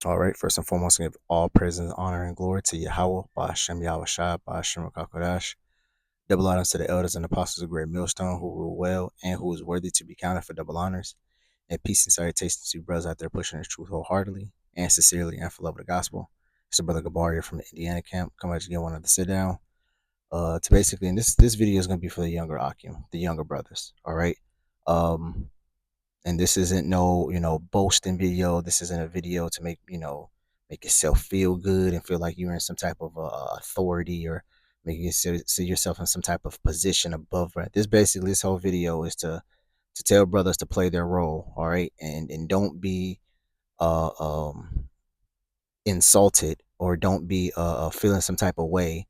All right, first and foremost, I give all praise and honor and glory to Yahweh, Ba'ashem Yahushua, Ba'ashem Rakakodash. Double honors to the elders and apostles of Great Millstone who rule well and who is worthy to be counted for double honors. And peace and salutations to you brothers out there pushing the truth wholeheartedly and sincerely and for love of the gospel. It's your brother Gabar from the Indiana camp. Come out to get one of the sit down. To basically, and this video is going to be for the younger Akim, the younger brothers. All right. Um, and this isn't no boasting video. This isn't a video to make make yourself feel good and feel like you're in some type of authority, or make you see yourself in some type of position above. Right, this whole video is to tell brothers to play their role. All right, and don't be uh um insulted, or don't be feeling some type of way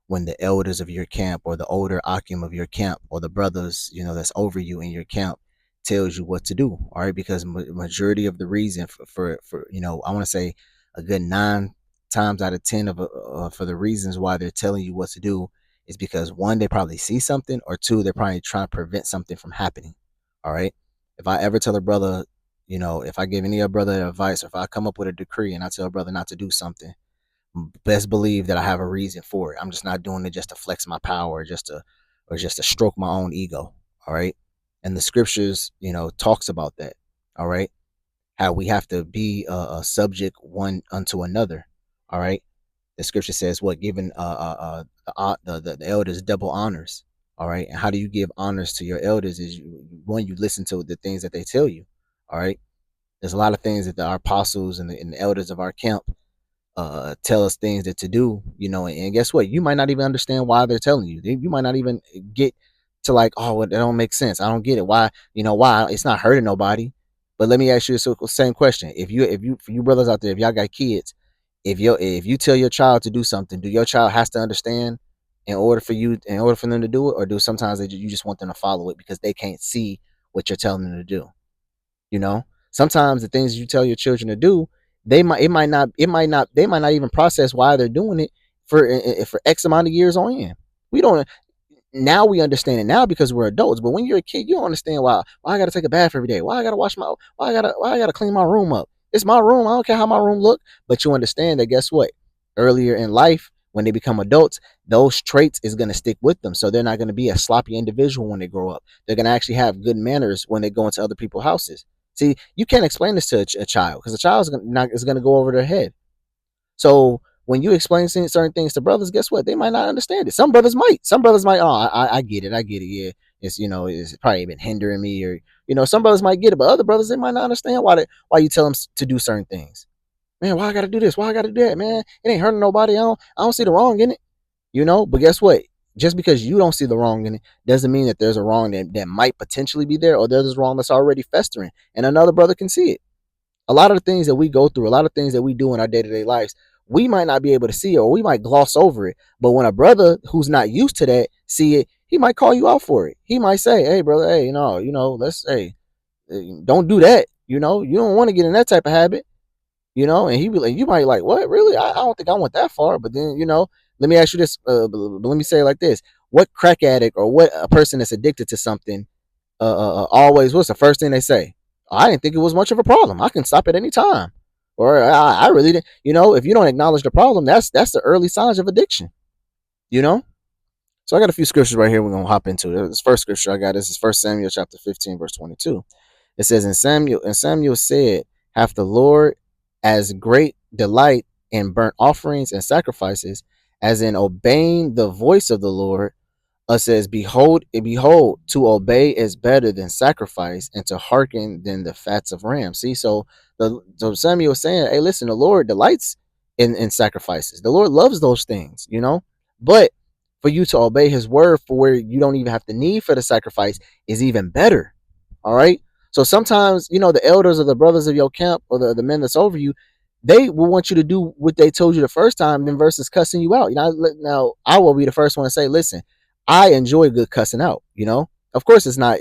when the elders of your camp, or the older akim of your camp, or the brothers that's over you in your camp tells you what to do. All right, because majority of the reason for I want to say a good 9 times out of 10 of for the reasons why they're telling you what to do is because, one, they probably see something, or two, they're probably trying to prevent something from happening. All right, if I ever tell a brother, if I give any other brother advice, or if I come up with a decree and I tell a brother not to do something, best believe that I have a reason for it. I'm just not doing it just to flex my power, or just to stroke my own ego. All right. And the scriptures, talks about that. All right. How we have to be a subject one unto another. All right. The scripture says what, giving the elders double honors. All right. And how do you give honors to your elders? Is one, you listen to the things that they tell you. All right. There's a lot of things that our apostles and the elders of our camp tell us things that to do, and guess what? You might not even understand why they're telling you. You might not even get to, like, oh, well, that don't make sense. I don't get it. Why? Why? It's not hurting nobody. But let me ask you the same question. If you for you brothers out there, if y'all got kids, if you tell your child to do something, do your child has to understand in order for them to do it, or do sometimes you just want them to follow it because they can't see what you're telling them to do? You know, sometimes the things you tell your children to do, they might not even process why they're doing it for X amount of years on end. We don't Now we understand it now because we're adults. But when you're a kid, you don't understand why I gotta take a bath every day, why I gotta why I gotta clean my room up. It's my room. I don't care how my room look. But you understand that, guess what? Earlier in life, when they become adults, those traits is gonna stick with them. So they're not gonna be a sloppy individual when they grow up. They're gonna actually have good manners when they go into other people's houses. See, you can't explain this to a child, because a child is gonna go over their head. So when you explain certain things to brothers, guess what? They might not understand it. Some brothers might. Some brothers might. Oh, I get it. I get it. Yeah, it's probably been hindering me, or some brothers might get it, but other brothers, they might not understand why you tell them to do certain things. Man, why I gotta do this? Why I gotta do that? Man, it ain't hurting nobody. I don't see the wrong in it. But guess what? Just because you don't see the wrong in it doesn't mean that there's a wrong that might potentially be there, or there's a wrong that's already festering, and another brother can see it. A lot of the things that we go through, a lot of things that we do in our day-to-day lives, we might not be able to see it, or we might gloss over it. But when a brother who's not used to that see it, he might call you out for it. He might say, hey brother, hey, let's hey, don't do that. You don't want to get in that type of habit. And he be like, you might like, what, really? I don't think I went that far. But then, let me ask you this, let me say it like this: what crack addict, or what a person that's addicted to something, always, what's the first thing they say? I didn't think it was much of a problem. I can stop at any time. Or I really didn't. If you don't acknowledge the problem, that's the early signs of addiction. You know. So I got a few scriptures right here. We're gonna hop into it. This first scripture I got, this is 1 Samuel chapter 15, verse 22. It says, and Samuel said, hath the Lord as great delight in burnt offerings and sacrifices as in obeying the voice of the Lord. Says, behold, to obey is better than sacrifice, and to hearken than the fats of rams. See, so Samuel was saying, hey, listen, the Lord delights in sacrifices. The Lord loves those things, but for you to obey his word, for where you don't even have the need for the sacrifice, is even better. All right. So sometimes, the elders or the brothers of your camp, or the men that's over you, they will want you to do what they told you the first time, then versus cussing you out. Now I will be the first one to say, listen, I enjoy good cussing out. Of course, it's not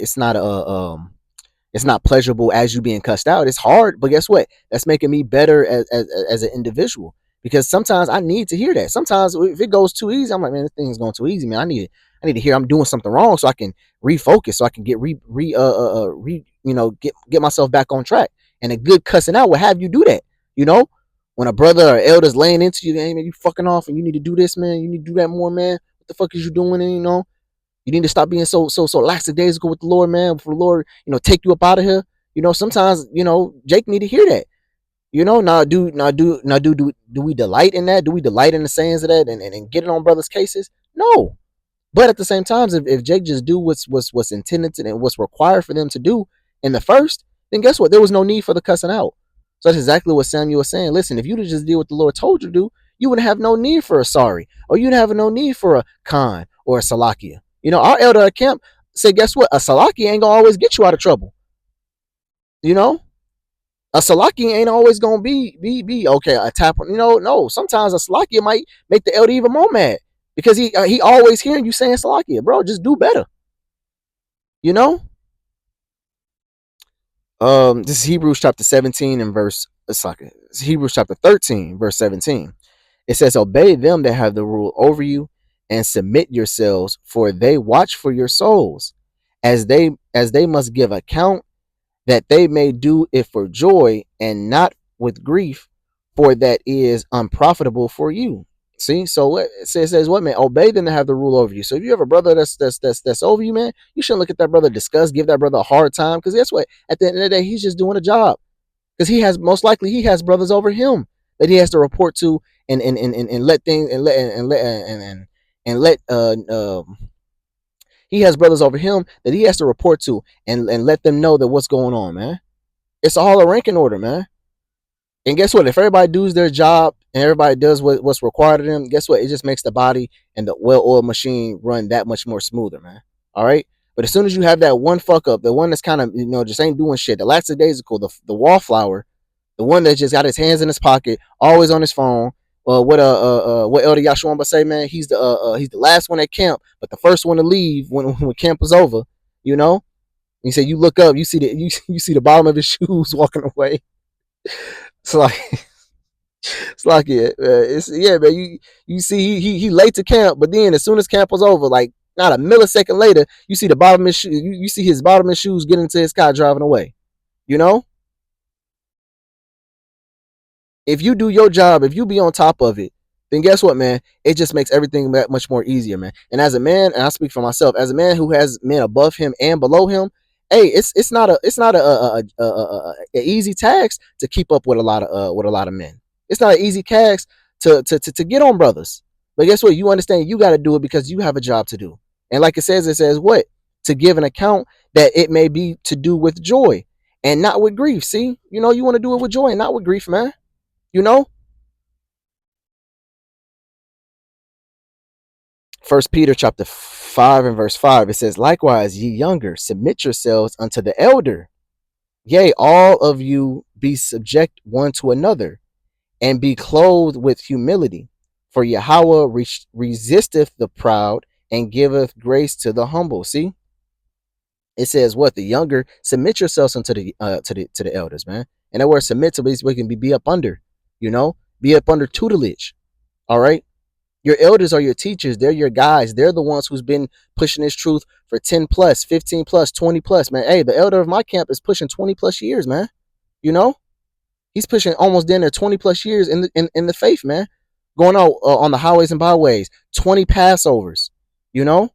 pleasurable as you being cussed out. It's hard, but guess what? That's making me better as an individual, because sometimes I need to hear that. Sometimes if it goes too easy, I'm like, man, this thing's going too easy, man. I need to hear I'm doing something wrong, so I can refocus, so I can get get myself back on track. And a good cussing out will have you do that. You know, When a brother or elder's laying into you, hey man, you fucking off and you need to do this, man. You need to do that more, man. What the fuck is you doing? And you need to stop being so lackadaisical with the Lord, man. For the Lord, take you up out of here. Sometimes, Jake need to hear that. Now do we delight in that? Do we delight in the sayings of that and get it on brothers' cases? No. But at the same time, if Jake just do what's intended to and what's required for them to do in the first, then guess what? There was no need for the cussing out. So that's exactly what Samuel was saying. Listen, if you'd have just did what the Lord told you to do, you wouldn't have no need for a sorry, or you'd have no need for a Khan or a Salakia. Our elder at camp said, guess what? A Salakia ain't gonna always get you out of trouble. You know, a Salaki ain't always gonna be okay. A tap, no. Sometimes a Salakia might make the elder even more mad because he always hearing you saying Salakia, bro. Just do better, you know. This is Hebrews chapter 17 and verse. It's Hebrews chapter 13 verse 17. It says, "Obey them that have the rule over you, and submit yourselves, for they watch for your souls, as they must give account, that they may do it for joy and not with grief, for that is unprofitable for you." See, so what it says what, man? Obey them to have the rule over you. So if you have a brother that's over you, man, you shouldn't look at that brother disgust, give that brother a hard time, because guess what? At the end of the day, he's just doing a job. Because most likely he has brothers over him that he has to report to and let things and let he has brothers over him that he has to report to and let them know that what's going on, man. It's all a ranking order, man. And guess what? If everybody does their job and everybody does what's required of them, guess what? It just makes the body and the well-oiled machine run that much more smoother, man. All right. But as soon as you have that one fuck up, the one that's kind of just ain't doing shit, the lackadaisical, the wallflower, the one that just got his hands in his pocket, always on his phone. What Elder Yashua say, man? He's the last one at camp, but the first one to leave when camp was over. You know, he said, you look up, you see you see the bottom of his shoes walking away. It's like it's like yeah, man. You see he late to camp, but then as soon as camp was over, like not a millisecond later, you see the bottom of his shoes. You see his bottom of his shoes getting into his car driving away. You know, if you do your job, if you be on top of it, then guess what, man? It just makes everything that much more easier, man. And as a man, and I speak for myself, as a man who has men above him and below him, hey, it's not a easy task to keep up with a lot of men. It's not an easy task to get on brothers. But guess what? You understand you got to do it because you have a job to do. And like it says what? To give an account that it may be to do with joy and not with grief. See, you want to do it with joy and not with grief, man. You know, First Peter chapter 5 and verse 5, it says, "Likewise, ye younger, submit yourselves unto the elder. Yea, all of you be subject one to another, and be clothed with humility. For Yahweh resisteth the proud, and giveth grace to the humble." See, it says what? The younger, submit yourselves unto the elders, man. And that word submit to we can be up under, be up under tutelage. All right. Your elders are your teachers. They're your guys. They're the ones who's been pushing this truth for 10 plus, 15 plus, 20 plus, man. Hey, the elder of my camp is pushing 20 plus years, man. You know, he's pushing almost in there 20 plus years in the faith, man. Going on the highways and byways, 20 Passovers. You know,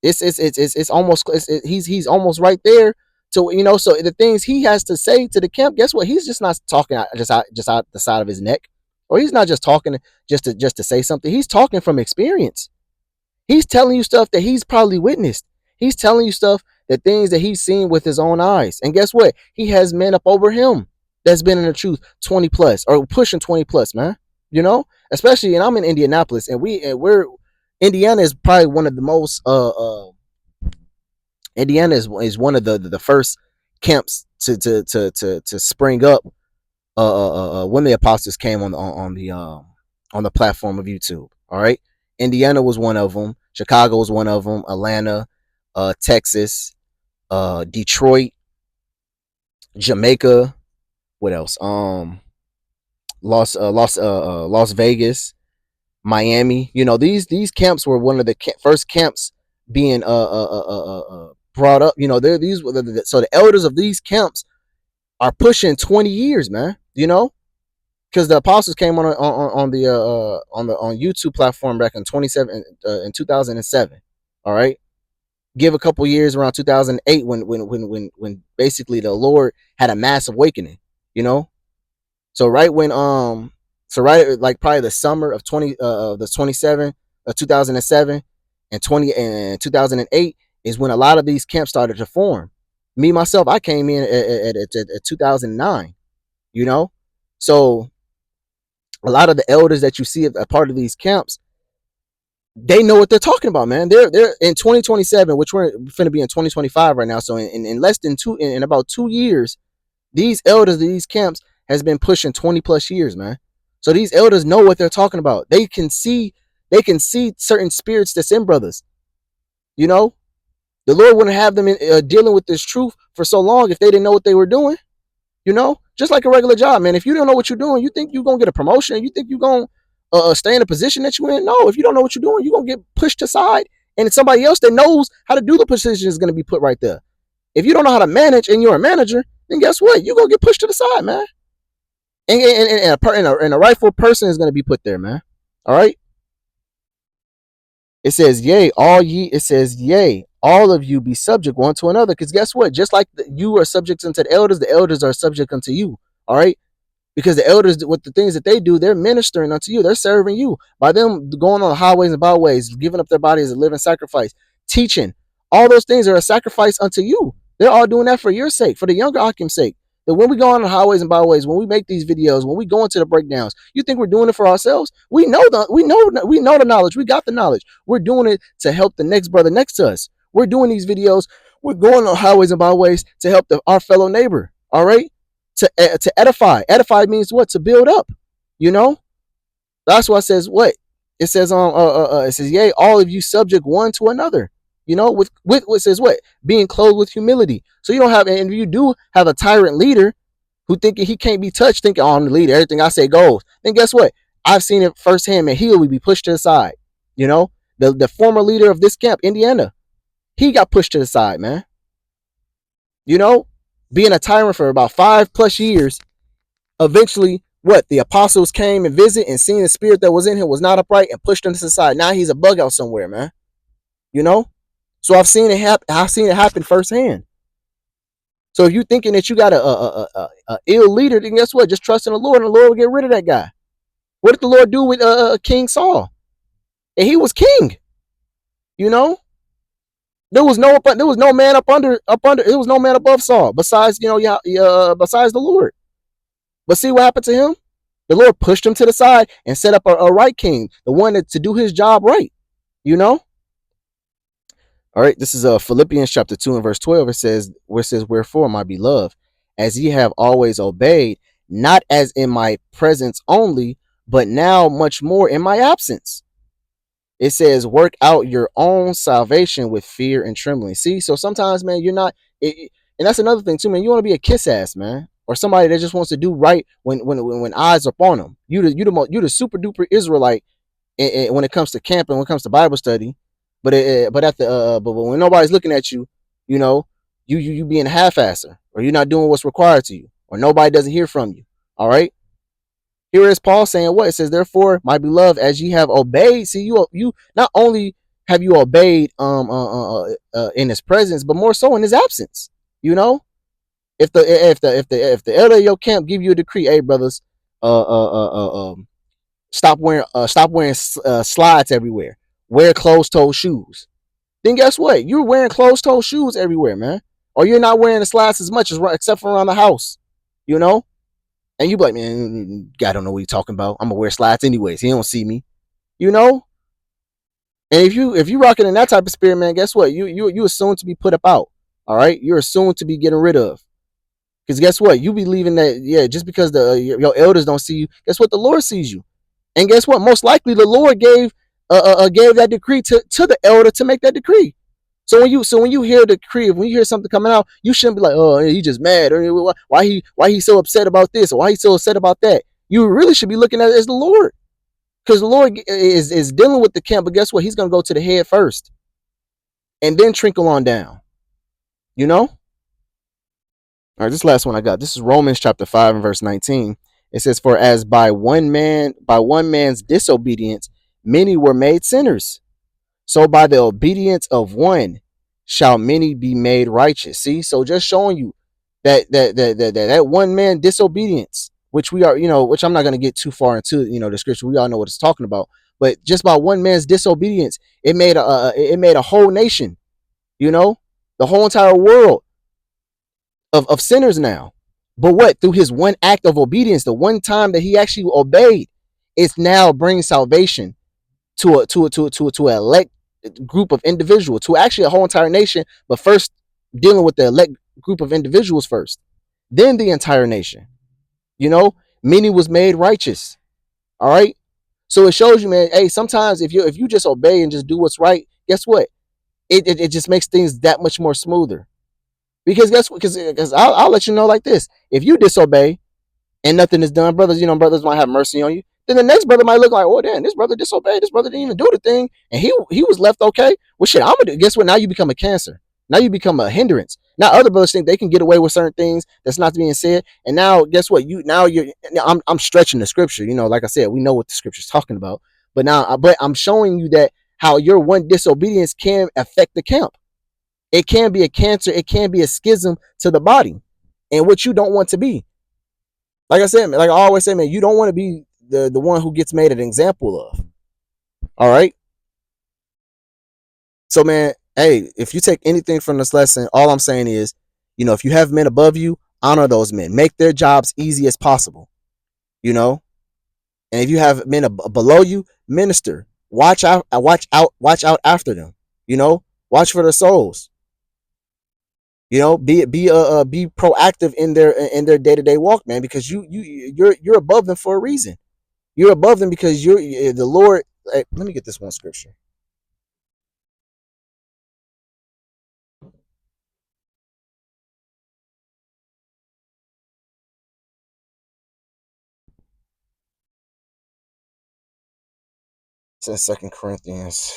it's almost he's almost right there. So so the things he has to say to the camp, guess what? He's just not talking just out the side of his neck, or he's not just talking just to say something. He's talking from experience. He's telling you stuff that he's probably witnessed. He's telling you stuff, that things that he's seen with his own eyes. And guess what? He has men up over him that's been in the truth 20 plus or pushing 20 plus, man. Especially, and I'm in Indianapolis, and we're Indiana is probably one of the most Indiana is one of the first camps to spring up when the apostles came on the platform of YouTube. All right, Indiana was one of them. Chicago was one of them. Atlanta, Texas, Detroit, Jamaica. What else? Las Vegas, Miami. These camps were one of the first camps being brought up. They're these. So the elders of these camps are pushing 20 years, man. because the apostles came on YouTube platform back in 27 in 2007. All right, give a couple years around 2008 when basically the Lord had a mass awakening. You know, so right when so right like probably the summer of 27 of 2007 and 2008 is when a lot of these camps started to form. Me myself, I came in at 2009. You know, so a lot of the elders that you see a part of these camps, they know what they're talking about, man. They're in 2027, which we're finna be in 2025 right now. So in less than in about 2 years, these elders of these camps has been pushing 20 plus years, man. So these elders know what they're talking about. They can see certain spirits that's in brothers. You know, the Lord wouldn't have them dealing with this truth for so long if they didn't know what they were doing. You know, just like a regular job, man. If you don't know what you're doing, you think you're gonna get a promotion. You think you're gonna stay in a position that you're in. No, if you don't know what you're doing, you're gonna get pushed aside, and it's somebody else that knows how to do the position is gonna be put right there. If you don't know how to manage and you're a manager, then guess what? You're gonna get pushed to the side, man. And a rightful person is gonna be put there, man. All right. It says, "Yea, all ye." It says, "Yea, all of you be subject one to another." Because guess what? Just like you are subject unto the elders are subject unto you. All right. Because the elders, with the things that they do, they're ministering unto you. They're serving you by them going on the highways and byways, giving up their bodies as a living sacrifice, teaching. All those things are a sacrifice unto you. They're all doing that for your sake, for the younger Akim's sake. That when we go on the highways and byways, when we make these videos, when we go into the breakdowns, you think we're doing it for ourselves? We know the knowledge. We got the knowledge. We're doing it to help the next brother next to us. We're doing these videos. We're going on highways and byways to help our fellow neighbor. All right, to edify. Edify means what? To build up. You know, that's why it says what it says on. It says, "Yea, all of you subject one to another." You know, with what says what? Being clothed with humility. So you don't have, and you do have a tyrant leader who thinking he can't be touched, thinking, "Oh, I'm the leader. Everything I say goes." Then guess what? I've seen it firsthand, man. He will be pushed to the side. You know, the former leader of this camp, Indiana, he got pushed to the side, man. You know, being a tyrant for about 5 plus years. Eventually, what? The apostles came and visit and seen the spirit that was in him was not upright and pushed him to the side. Now he's a bug out somewhere, man. You know? So I've seen it happen. I've seen it happen firsthand. So if you're thinking that you got a ill leader, then guess what? Just trust in the Lord, and the Lord will get rid of that guy. What did the Lord do with King Saul? And he was king. You know, there was no man up under there was no man above Saul besides besides the Lord. But see what happened to him? The Lord pushed him to the side and set up a right king, the one to do his job right. You know. All right, this is Philippians chapter 2 and verse 12. It says, "Wherefore, my beloved, as ye have always obeyed, not as in my presence only, but now much more in my absence." It says, "Work out your own salvation with fear and trembling." See, so sometimes, man, you're not, and that's another thing too, man. You want to be a kiss ass, man, or somebody that just wants to do right when eyes are upon them. You the super duper Israelite when it comes to camping, when it comes to Bible study. But when nobody's looking at you, you know, you being a half-asser, or you're not doing what's required to you, or nobody doesn't hear from you. All right. Here is Paul saying what? It says, "Therefore, my beloved, as ye have obeyed." See, you not only have you obeyed in his presence, but more so in his absence. You know, if the elder of your camp give you a decree, "Hey, brothers, stop wearing slides everywhere. Wear closed-toe shoes." Then guess what? You're wearing closed-toe shoes everywhere, man. Or you're not wearing the slides as much as except for around the house. You know? And you be like, "Man, God don't know what he's talking about. I'm gonna wear slides anyways. He don't see me." You know? And if you rocking in that type of spirit, man, guess what? You assume to be put up out. All right? You're assumed to be getting rid of. Because guess what? You be leaving that, yeah, just because your elders don't see you, guess what? The Lord sees you. And guess what? Most likely the Lord gave that decree to the elder to make that decree. So when you hear the decree, when you hear something coming out, you shouldn't be like, "Oh, he just mad," or why he so upset about this, or why he so upset about that. You really should be looking at it as the Lord, because the Lord is dealing with the camp. But guess what? He's gonna go to the head first, and then trickle on down. You know. All right, this last one I got. This is Romans chapter 5 and verse 19. It says, for as by one man's disobedience, many were made sinners. So by the obedience of one shall many be made righteous. See, so just showing you that one man disobedience, which we are, which I'm not going to get too far into, the scripture. We all know what it's talking about. But just by one man's disobedience, it made a whole nation, the whole entire world of sinners now. But what? Through his one act of obedience, the one time that he actually obeyed, it's now bringing salvation to an elect group of individuals, to actually a whole entire nation, but first dealing with the elect group of individuals first, then the entire nation. Many was made righteous. All right. So it shows you, man, hey, sometimes if you just obey and just do what's right, guess what? It just makes things that much more smoother. Because guess what? Because I'll let you know like this. If you disobey and nothing is done, brothers might have mercy on you. Then the next brother might look like, oh damn, this brother disobeyed. This brother didn't even do the thing, and he was left okay. Well, shit, I'm gonna guess what? Now you become a cancer. Now you become a hindrance. Now other brothers think they can get away with certain things that's not being said, and now guess what? I'm stretching the scripture. Like I said, we know what the scripture's talking about, but I'm showing you that how your one disobedience can affect the camp. It can be a cancer. It can be a schism to the body, and what you don't want to be. Like I said, like I always say, man, you don't want to be the one who gets made an example of. All right. So, man, hey, if you take anything from this lesson, all I'm saying is, if you have men above you, honor those men. Make their jobs easy as possible. And if you have men below you, minister. Watch out after them. Watch for their souls. Be proactive in their day-to-day walk, man, because you're above them for a reason. You're above them because you're the Lord. Hey, let me get this one scripture. It's in 2 Corinthians.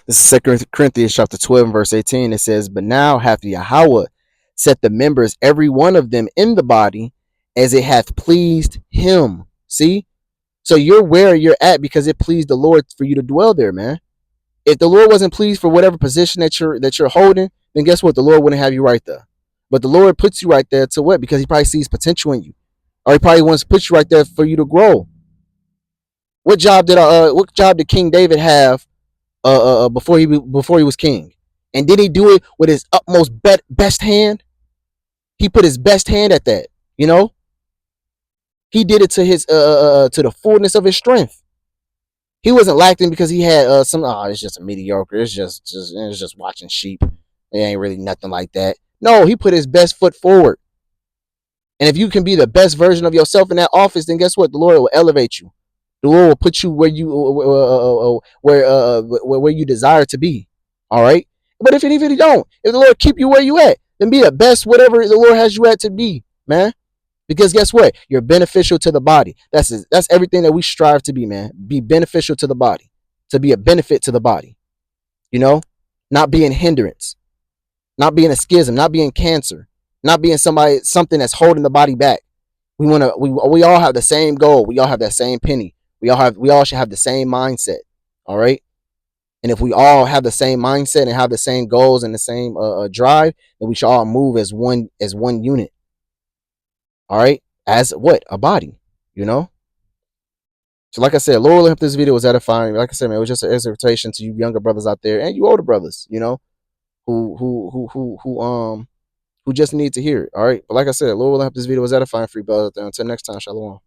This is 2 Corinthians chapter 12 and verse 18. It says, but now hath Yahweh set the members, every one of them, in the body as it hath pleased him. See? So you're where you're at because it pleased the Lord for you to dwell there, man. If the Lord wasn't pleased for whatever position that you're holding, then guess what? The Lord wouldn't have you right there. But the Lord puts you right there to what? Because he probably sees potential in you. Or he probably wants to put you right there for you to grow. What job did King David have before he was king? And did he do it with his utmost best hand? He put his best hand at that. He did it to his to the fullness of his strength. He wasn't lacking because he had it's just a mediocre. It's just watching sheep. It ain't really nothing like that. No, he put his best foot forward. And if you can be the best version of yourself in that office, then guess what? The Lord will elevate you. The Lord will put you where you desire to be. All right. But if you don't, if the Lord keep you where you at, then be the best whatever the Lord has you at to be, man. Because guess what? You're beneficial to the body. That's everything that we strive to be, man. Be beneficial to the body, to be a benefit to the body. Not being hindrance, not being a schism, not being cancer, not being something that's holding the body back. We all have the same goal. We all have that same penny. We all should have the same mindset. All right. And if we all have the same mindset and have the same goals and the same drive, then we should all move as one unit. All right, as what? A body, So like I said, Lord, if this video was edifying, like I said, man, it was just an exhortation to you younger brothers out there and you older brothers, who just need to hear it. All right, but like I said, Lord, if this video was edifying for you brothers out there. Until next time, shalom.